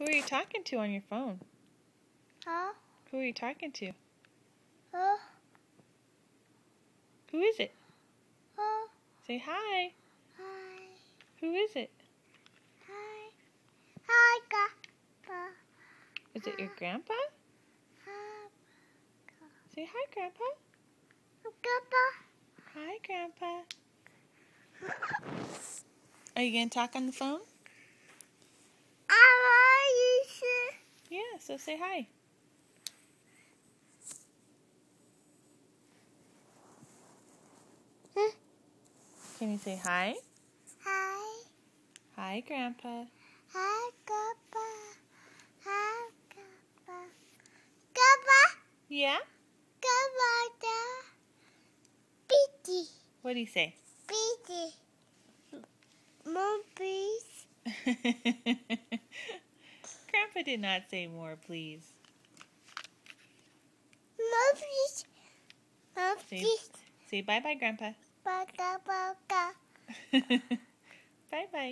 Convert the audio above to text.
Who are you talking to on your phone? Huh? Who are you talking to? Huh? Who is it? Huh? Say hi. Hi. Who is it? Hi. Hi, Grandpa. Is it your grandpa? Hi, Say hi, Grandpa. Grandpa. Hi, Grandpa. Are you going to talk on the phone? Yeah, so say hi. Can you say hi? Hi. Hi, Grandpa. Hi, Grandpa. Hi, Grandpa. Grandpa. Yeah? Grandpa. Petey. What do you say? Petey. Mom, please. Grandpa did not say more, please. Mom, please. Mom, please. Say bye-bye, Grandpa. Bye, bye, bye. Bye-bye.